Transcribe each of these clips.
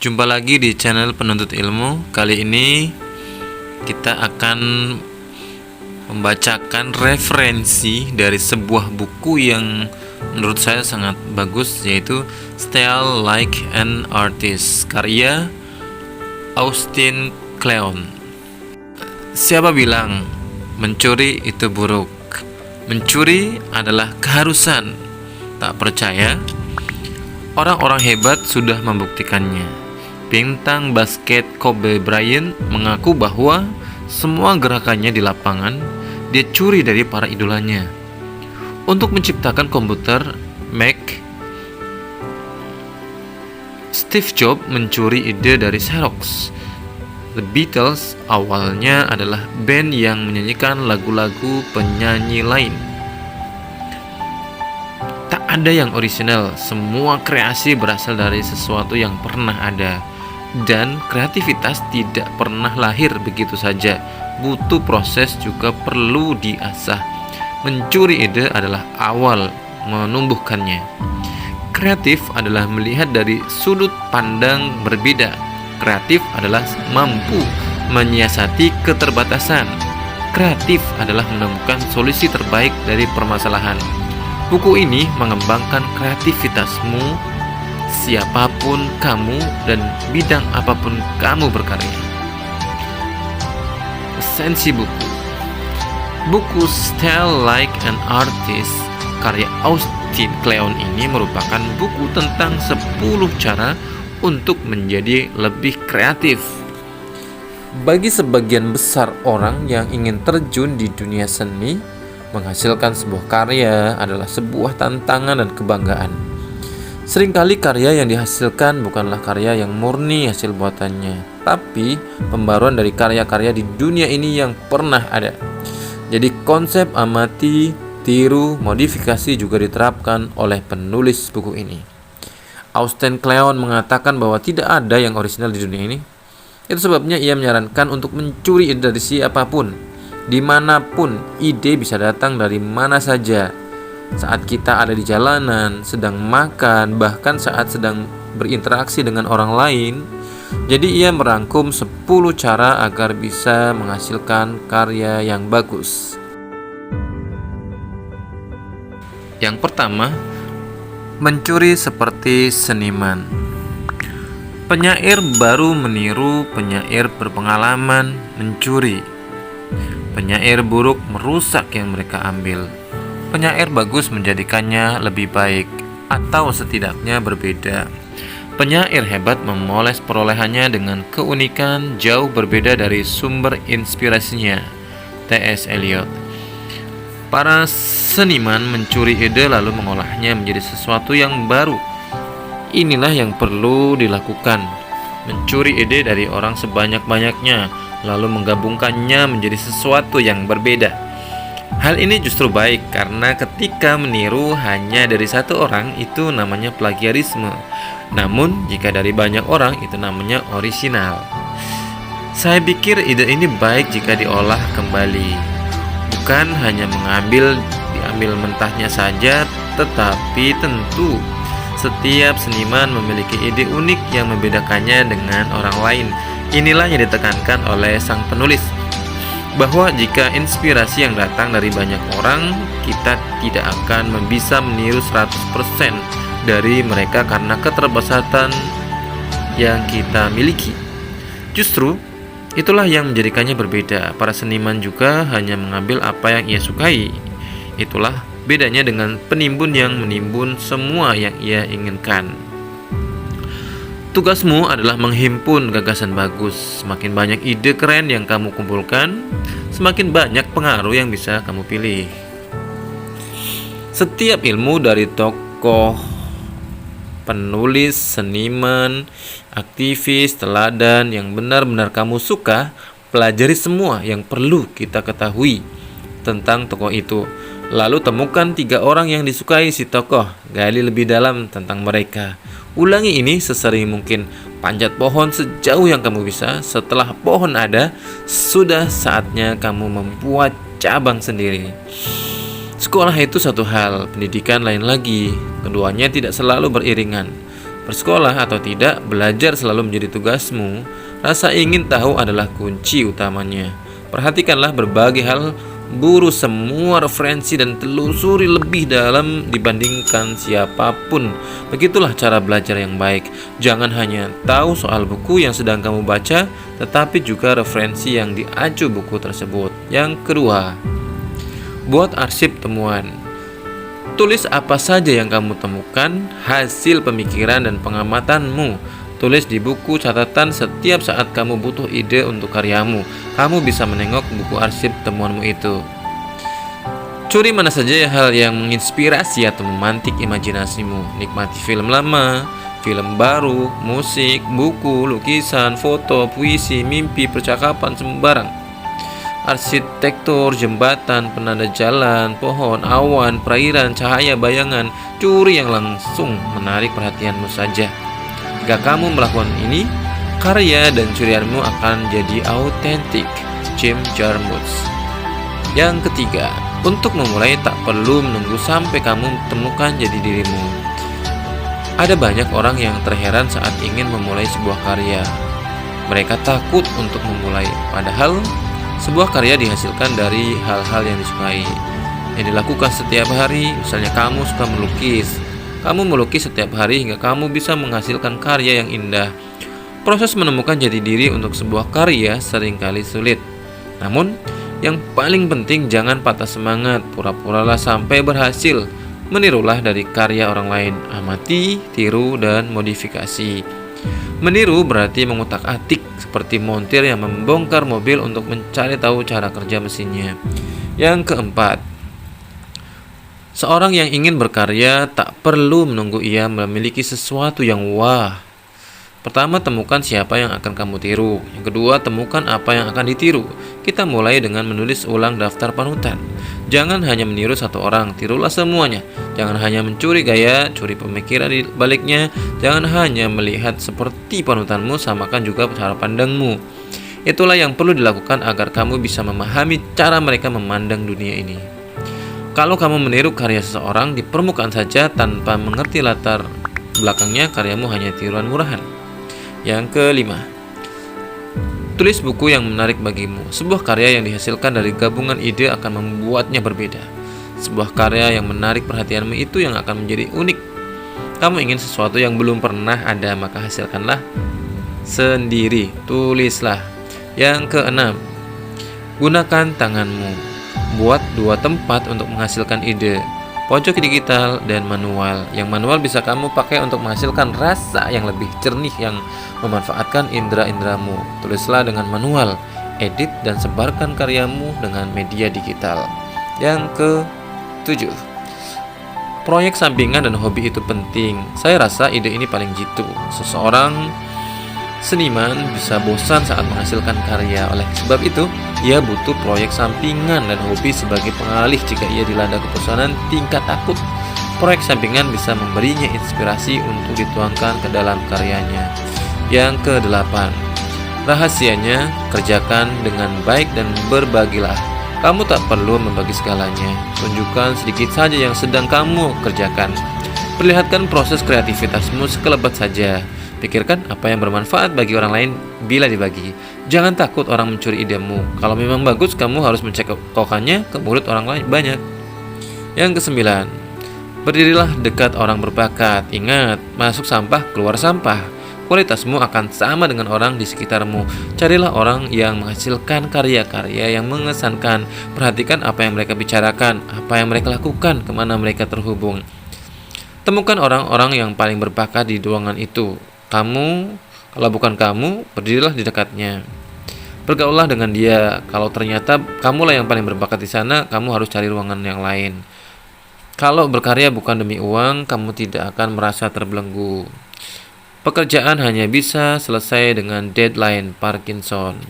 Jumpa lagi di channel Penuntut Ilmu. Kali ini kita akan membacakan referensi dari sebuah buku yang menurut saya sangat bagus, yaitu Style Like an Artist, karya Austin Kleon. Siapa bilang mencuri itu buruk? Mencuri adalah keharusan. Tak percaya? Orang-orang hebat sudah membuktikannya. Bintang basket Kobe Bryant mengaku bahwa semua gerakannya di lapangan dia curi dari para idolanya. Untuk menciptakan komputer Mac, Steve Jobs mencuri ide dari Xerox. The Beatles awalnya adalah band yang menyanyikan lagu-lagu penyanyi lain. Tak ada yang orisinal, semua kreasi berasal dari sesuatu yang pernah ada. Dan kreativitas tidak pernah lahir begitu saja, butuh proses, juga perlu diasah. Mencuri ide adalah awal menumbuhkannya. Kreatif adalah melihat dari sudut pandang berbeda. Kreatif adalah mampu menyiasati keterbatasan. Kreatif adalah menemukan solusi terbaik dari permasalahan. Buku ini mengembangkan kreativitasmu, siapapun kamu dan bidang apapun kamu berkarya. Esensi buku. Buku Style Like an Artist karya Austin Kleon ini merupakan buku tentang 10 cara untuk menjadi lebih kreatif. Bagi sebagian besar orang yang ingin terjun di dunia seni, menghasilkan sebuah karya adalah sebuah tantangan dan kebanggaan. Seringkali karya yang dihasilkan bukanlah karya yang murni hasil buatannya, tapi pembaruan dari karya-karya di dunia ini yang pernah ada. Jadi konsep amati, tiru, modifikasi juga diterapkan oleh penulis buku ini. Austin Kleon mengatakan bahwa tidak ada yang orisinal di dunia ini. Itu sebabnya ia menyarankan untuk mencuri ide dari siapapun. Dimanapun, ide bisa datang dari mana saja. Saat kita ada di jalanan, sedang makan, bahkan saat sedang berinteraksi dengan orang lain. Jadi ia merangkum 10 cara agar bisa menghasilkan karya yang bagus. Yang pertama, mencuri seperti seniman. Penyair baru meniru penyair berpengalaman mencuri. Penyair buruk merusak yang mereka ambil. Penyair bagus menjadikannya lebih baik, atau setidaknya berbeda. Penyair hebat memoles perolehannya dengan keunikan jauh berbeda dari sumber inspirasinya. T.S. Eliot. Para seniman mencuri ide lalu mengolahnya menjadi sesuatu yang baru. Inilah yang perlu dilakukan. Mencuri ide dari orang sebanyak-banyaknya, lalu menggabungkannya menjadi sesuatu yang berbeda. Hal ini justru baik karena ketika meniru hanya dari satu orang itu namanya plagiarisme. Namun jika dari banyak orang itu namanya orisinal. Saya pikir ide ini baik jika diolah kembali. Bukan hanya diambil mentahnya saja, tetapi tentu setiap seniman memiliki ide unik yang membedakannya dengan orang lain. Inilah yang ditekankan oleh sang penulis, bahwa jika inspirasi yang datang dari banyak orang, kita tidak akan bisa meniru 100% dari mereka karena keterbatasan yang kita miliki. Justru itulah yang menjadikannya berbeda. Para seniman juga hanya mengambil apa yang ia sukai. Itulah bedanya dengan penimbun yang menimbun semua yang ia inginkan. Tugasmu adalah menghimpun gagasan bagus. Semakin banyak ide keren yang kamu kumpulkan, semakin banyak pengaruh yang bisa kamu pilih. Setiap ilmu dari tokoh, penulis, seniman, aktivis, teladan yang benar-benar kamu suka, pelajari semua yang perlu kita ketahui tentang tokoh itu. Lalu temukan 3 orang yang disukai si tokoh, gali lebih dalam tentang mereka. Ulangi ini sesering mungkin. Panjat pohon sejauh yang kamu bisa. Setelah pohon ada, sudah saatnya kamu membuat cabang sendiri. Sekolah itu satu hal, pendidikan lain lagi. Keduanya tidak selalu beriringan. Bersekolah atau tidak, belajar selalu menjadi tugasmu. Rasa ingin tahu adalah kunci utamanya. Perhatikanlah berbagai hal, buru semua referensi dan telusuri lebih dalam dibandingkan siapapun. Begitulah cara belajar yang baik. Jangan hanya tahu soal buku yang sedang kamu baca, tetapi juga referensi yang diacu buku tersebut. Yang kedua, buat arsip temuan. Tulis apa saja yang kamu temukan, hasil pemikiran dan pengamatanmu. Tulis di buku catatan setiap saat kamu butuh ide untuk karyamu. Kamu bisa menengok buku arsip temuanmu itu. Curi mana saja hal yang menginspirasi atau memantik imajinasimu. Nikmati film lama, film baru, musik, buku, lukisan, foto, puisi, mimpi, percakapan sembarang. Arsitektur, jembatan, penanda jalan, pohon, awan, perairan, cahaya, bayangan. Curi yang langsung menarik perhatianmu saja. Jika kamu melakukan ini, karya dan curianmu akan jadi autentik. Jim Jarmusch. Yang ketiga, untuk memulai tak perlu menunggu sampai kamu temukan jadi dirimu. Ada banyak orang yang terheran saat ingin memulai sebuah karya. Mereka takut untuk memulai, padahal sebuah karya dihasilkan dari hal-hal yang disukai, yang dilakukan setiap hari. Misalnya kamu suka melukis. Kamu melukis setiap hari hingga kamu bisa menghasilkan karya yang indah. Proses menemukan jati diri untuk sebuah karya seringkali sulit. Namun, yang paling penting jangan patah semangat, pura-puralah sampai berhasil. Menirulah dari karya orang lain, amati, tiru, dan modifikasi. Meniru berarti mengutak-atik seperti montir yang membongkar mobil untuk mencari tahu cara kerja mesinnya. Yang keempat, seorang yang ingin berkarya tak perlu menunggu ia memiliki sesuatu yang wah. Pertama, temukan siapa yang akan kamu tiru. Yang kedua, temukan apa yang akan ditiru. Kita mulai dengan menulis ulang daftar panutan. Jangan hanya meniru satu orang, tirulah semuanya. Jangan hanya mencuri gaya, curi pemikiran di baliknya. Jangan hanya melihat seperti panutanmu, samakan juga cara pandangmu. Itulah yang perlu dilakukan agar kamu bisa memahami cara mereka memandang dunia ini. Kalau kamu meniru karya seseorang di permukaan saja tanpa mengerti latar belakangnya, karyamu hanya tiruan murahan. Yang kelima, tulis buku yang menarik bagimu. Sebuah karya yang dihasilkan dari gabungan ide akan membuatnya berbeda. Sebuah karya yang menarik perhatianmu itu yang akan menjadi unik. Kamu ingin sesuatu yang belum pernah ada, maka hasilkanlah sendiri. Tulislah. Yang keenam, gunakan tanganmu. Buat 2 tempat untuk menghasilkan ide, pojok digital dan manual. Yang manual bisa kamu pakai untuk menghasilkan rasa yang lebih jernih yang memanfaatkan indera-inderamu. Tulislah dengan manual, edit dan sebarkan karyamu dengan media digital. Yang ke-7, proyek sampingan dan hobi itu penting. Saya rasa ide ini paling jitu. Seseorang seniman bisa bosan saat menghasilkan karya. Oleh sebab itu, ia butuh proyek sampingan dan hobi sebagai pengalih jika ia dilanda kebosanan tingkat akut. Proyek sampingan bisa memberinya inspirasi untuk dituangkan ke dalam karyanya. Yang ke-8, rahasianya, kerjakan dengan baik dan berbagilah. Kamu tak perlu membagi segalanya. Tunjukkan sedikit saja yang sedang kamu kerjakan. Perlihatkan proses kreativitasmu sekelebat saja. Pikirkan apa yang bermanfaat bagi orang lain bila dibagi. Jangan takut orang mencuri idemu. Kalau memang bagus, kamu harus mencekokannya ke mulut orang lain banyak. Yang ke-9, berdirilah dekat orang berbakat. Ingat, masuk sampah, keluar sampah. Kualitasmu akan sama dengan orang di sekitarmu. Carilah orang yang menghasilkan karya-karya yang mengesankan. Perhatikan apa yang mereka bicarakan, apa yang mereka lakukan, kemana mereka terhubung. Temukan orang-orang yang paling berbakat di ruangan itu. Kalau bukan kamu, berdirilah di dekatnya. Bergaullah dengan dia. Kalau ternyata kamulah yang paling berbakat di sana, kamu harus cari ruangan yang lain. Kalau berkarya bukan demi uang, kamu tidak akan merasa terbelenggu. Pekerjaan hanya bisa selesai dengan deadline Parkinson.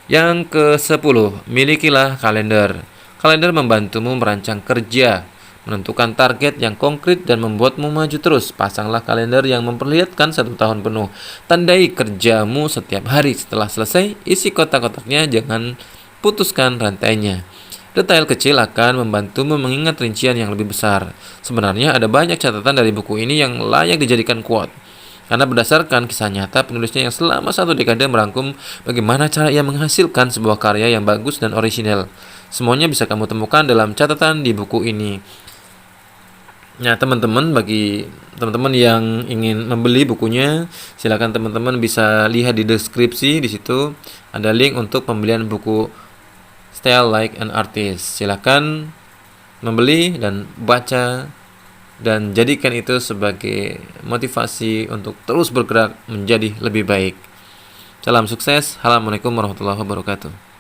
Yang ke-10, milikilah kalender. Kalender membantumu merancang kerja, menentukan target yang konkret dan membuatmu maju terus. Pasanglah kalender yang memperlihatkan 1 tahun penuh. Tandai kerjamu setiap hari. Setelah selesai, isi kotak-kotaknya, jangan putuskan rantainya. Detail kecil akan membantumu mengingat rincian yang lebih besar. Sebenarnya ada banyak catatan dari buku ini yang layak dijadikan quote. Karena berdasarkan kisah nyata penulisnya yang selama 1 dekade merangkum bagaimana cara ia menghasilkan sebuah karya yang bagus dan orisinal. Semuanya bisa kamu temukan dalam catatan di buku ini. Nah, teman-teman, bagi teman-teman yang ingin membeli bukunya, silakan teman-teman bisa lihat di deskripsi. Di situ ada link untuk pembelian buku Style Like an Artist. Silakan membeli dan baca dan jadikan itu sebagai motivasi untuk terus bergerak menjadi lebih baik. Salam sukses. Assalamualaikum warahmatullahi wabarakatuh.